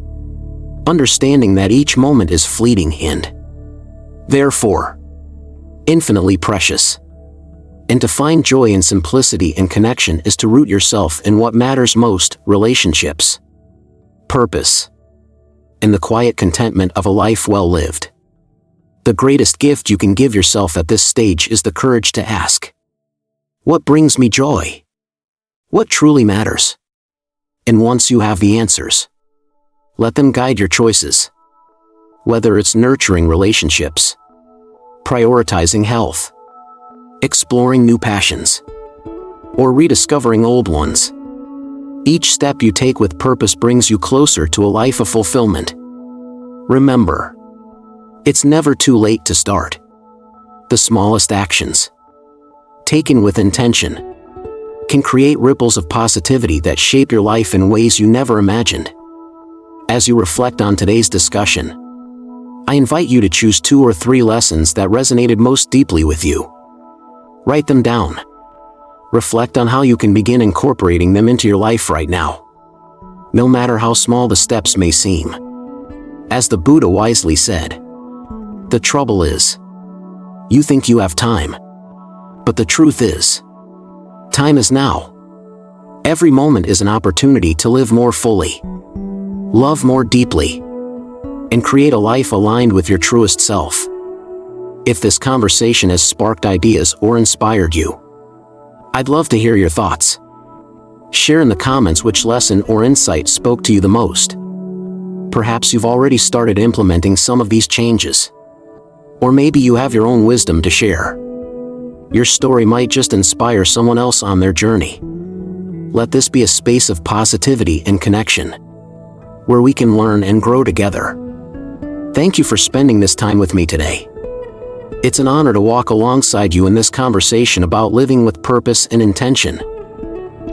understanding that each moment is fleeting and, therefore, infinitely precious. And to find joy in simplicity and connection is to root yourself in what matters most: relationships, purpose, and the quiet contentment of a life well lived. The greatest gift you can give yourself at this stage is the courage to ask, what brings me joy? What truly matters? And once you have the answers, let them guide your choices. Whether it's nurturing relationships, prioritizing health, exploring new passions, or rediscovering old ones, each step you take with purpose brings you closer to a life of fulfillment. Remember, it's never too late to start. The smallest actions, taken with intention, can create ripples of positivity that shape your life in ways you never imagined. As you reflect on today's discussion, I invite you to choose 2 or 3 lessons that resonated most deeply with you. Write them down. Reflect on how you can begin incorporating them into your life right now, no matter how small the steps may seem. As the Buddha wisely said, the trouble is, you think you have time, but the truth is, time is now. Every moment is an opportunity to live more fully, love more deeply, and create a life aligned with your truest self. If this conversation has sparked ideas or inspired you, I'd love to hear your thoughts. Share in the comments which lesson or insight spoke to you the most. Perhaps you've already started implementing some of these changes. Or maybe you have your own wisdom to share. Your story might just inspire someone else on their journey. Let this be a space of positivity and connection, where we can learn and grow together. Thank you for spending this time with me today. It's an honor to walk alongside you in this conversation about living with purpose and intention.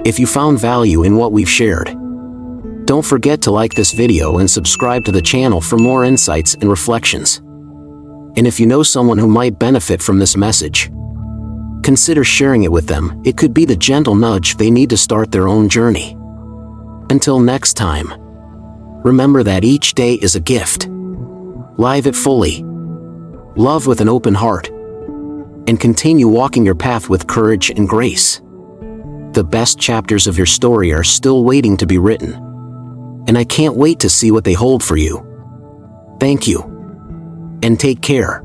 If you found value in what we've shared, don't forget to like this video and subscribe to the channel for more insights and reflections. And if you know someone who might benefit from this message, consider sharing it with them. It could be the gentle nudge they need to start their own journey. Until next time, remember that each day is a gift. Live it fully, love with an open heart, and continue walking your path with courage and grace. The best chapters of your story are still waiting to be written, and I can't wait to see what they hold for you. Thank you, and take care.